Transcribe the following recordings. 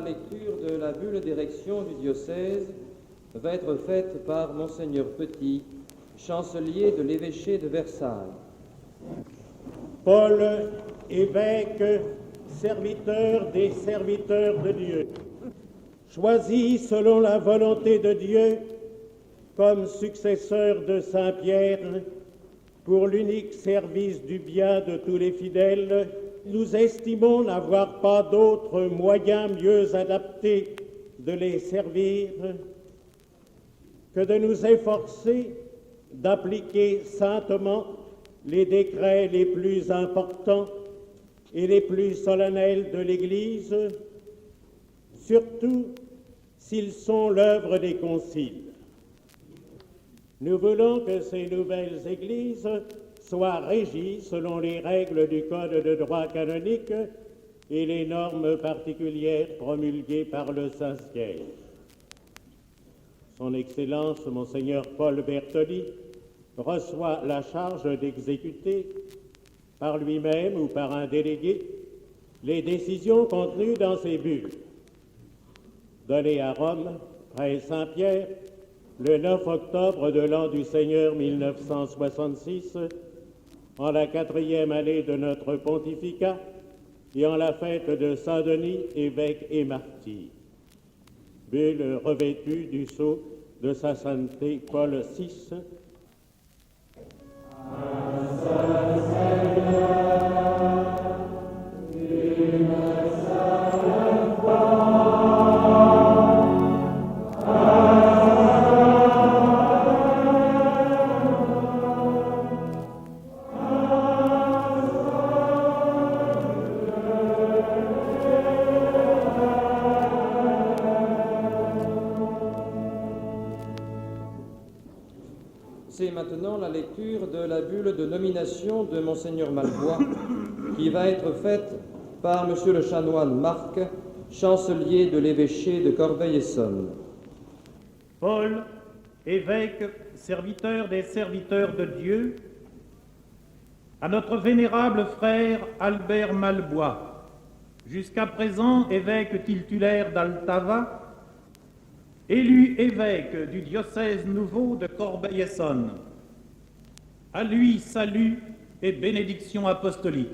lecture de la bulle d'érection du diocèse va être faite par Monseigneur Petit, chancelier de l'évêché de Versailles. Paul, évêque, serviteur des serviteurs de Dieu, choisi selon la volonté de Dieu comme successeur de Saint Pierre pour l'unique service du bien de tous les fidèles, nous estimons n'avoir pas d'autre moyen mieux adapté de les servir que de nous efforcer d'appliquer saintement les décrets les plus importants et les plus solennels de l'Église, surtout s'ils sont l'œuvre des conciles. Nous voulons que ces nouvelles églises soient régies selon les règles du Code de droit canonique et les normes particulières promulguées par le Saint-Siège. Son Excellence, Monseigneur Paul Bertoli, reçoit la charge d'exécuter, par lui-même ou par un délégué, les décisions contenues dans ces bulles. Données à Rome, près Saint-Pierre, le 9 octobre de l'an du Seigneur 1966, en la 4e année de notre pontificat et en la fête de Saint-Denis, évêque et martyr. Bulle revêtue du sceau de sa sainteté Paul VI. C'est maintenant la lecture de la bulle de nomination de Monseigneur Malbois, qui va être faite par Monsieur le chanoine Marc, chancelier de l'évêché de Corbeil-Essonnes. Paul, évêque, serviteur des serviteurs de Dieu, à notre vénérable frère Albert Malbois, jusqu'à présent évêque titulaire d'Altava, élu évêque du diocèse nouveau de Corbeil-Essonnes. À lui salut et bénédiction apostolique.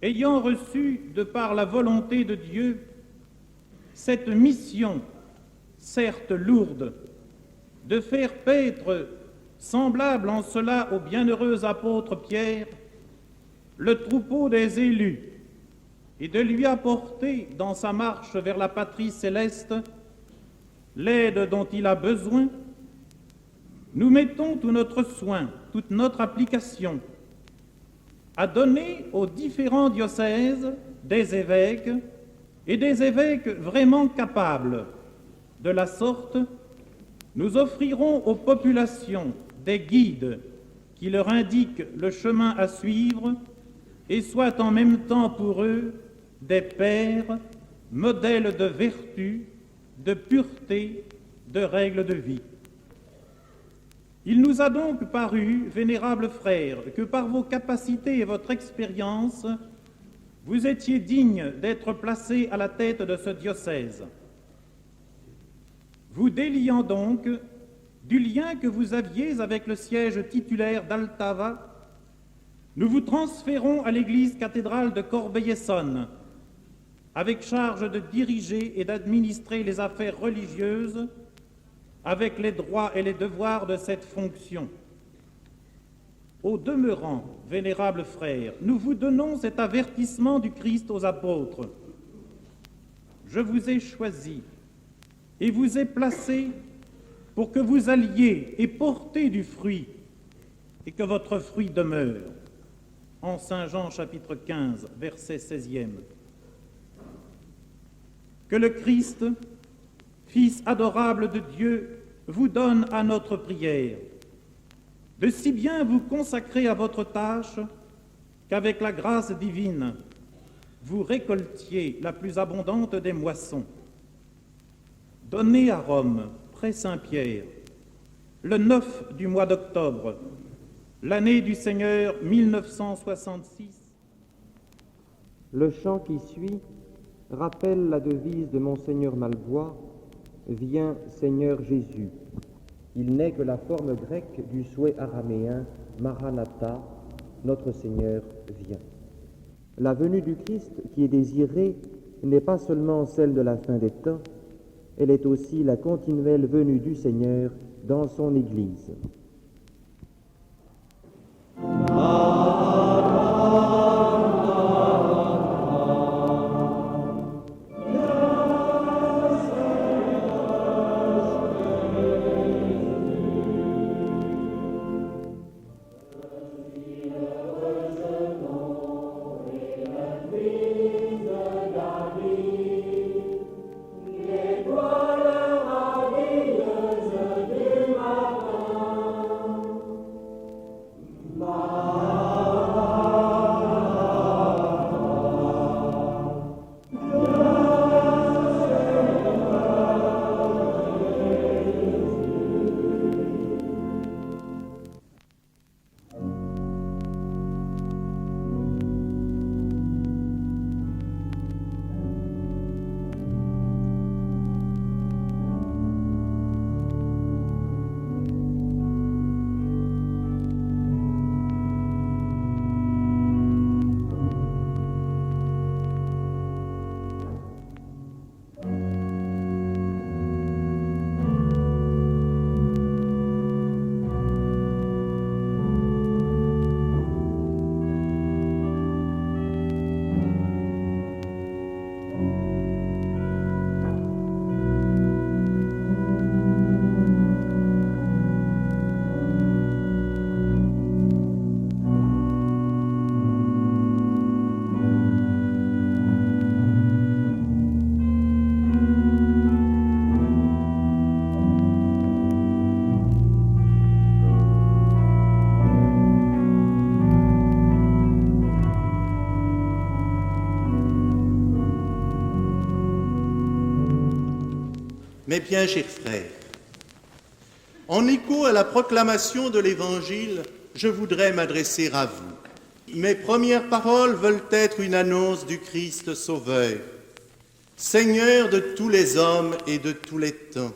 Ayant reçu, de par la volonté de Dieu, cette mission, certes lourde, de faire paître, semblable en cela au bienheureux apôtre Pierre, le troupeau des élus, et de lui apporter, dans sa marche vers la patrie céleste, l'aide dont il a besoin, nous mettons tout notre soin, toute notre application à donner aux différents diocèses des évêques et des évêques vraiment capables. De la sorte, nous offrirons aux populations des guides qui leur indiquent le chemin à suivre et soient en même temps pour eux des pères, modèles de vertu, de pureté, de règles de vie. Il nous a donc paru, vénérables frères, que par vos capacités et votre expérience, vous étiez dignes d'être placés à la tête de ce diocèse. Vous déliant donc du lien que vous aviez avec le siège titulaire d'Altava, nous vous transférons à l'église cathédrale de Corbeil-Essonnes, avec charge de diriger et d'administrer les affaires religieuses, avec les droits et les devoirs de cette fonction. Au demeurant, vénérables frères, nous vous donnons cet avertissement du Christ aux apôtres. Je vous ai choisi et vous ai placé pour que vous alliez et portez du fruit, et que votre fruit demeure. En Saint Jean chapitre 15, verset 16e. Que le Christ, Fils adorable de Dieu, vous donne à notre prière de si bien vous consacrer à votre tâche qu'avec la grâce divine, vous récoltiez la plus abondante des moissons. Donné à Rome, près Saint-Pierre, le 9 du mois d'octobre, l'année du Seigneur 1966, Le chant qui suit rappelle la devise de Monseigneur Malbois, « Viens Seigneur Jésus ». Il n'est que la forme grecque du souhait araméen « Maranatha », notre Seigneur vient. La venue du Christ qui est désirée n'est pas seulement celle de la fin des temps, elle est aussi la continuelle venue du Seigneur dans son Église. Mes bien chers frères, en écho à la proclamation de l'Évangile, je voudrais m'adresser à vous. Mes premières paroles veulent être une annonce du Christ Sauveur, Seigneur de tous les hommes et de tous les temps,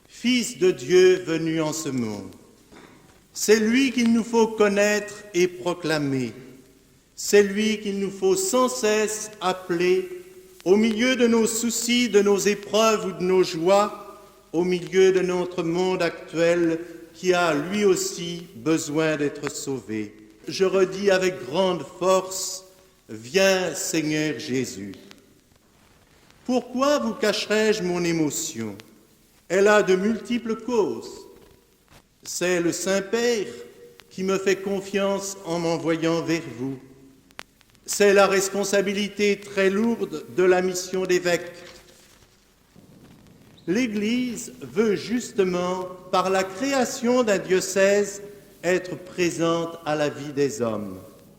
Fils de Dieu venu en ce monde. C'est lui qu'il nous faut connaître et proclamer. C'est lui qu'il nous faut sans cesse appeler au milieu de nos soucis, de nos épreuves ou de nos joies, au milieu de notre monde actuel qui a lui aussi besoin d'être sauvé. Je redis avec grande force, viens Seigneur Jésus. Pourquoi vous cacherai-je mon émotion? Elle a de multiples causes. C'est le Saint-Père qui me fait confiance en m'envoyant vers vous. C'est la responsabilité très lourde de la mission d'évêque. L'Église veut justement, par la création d'un diocèse, être présente à la vie des hommes.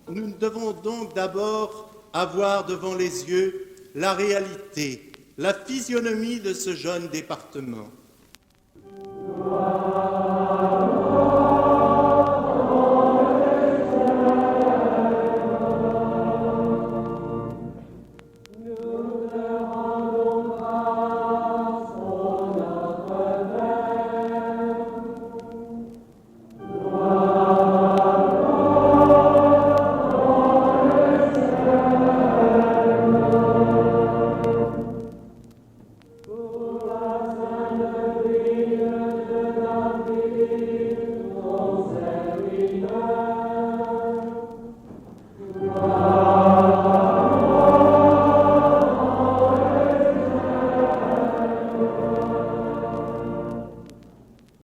Nous devons donc d'abord avoir devant les yeux la réalité, la physionomie de ce jeune département.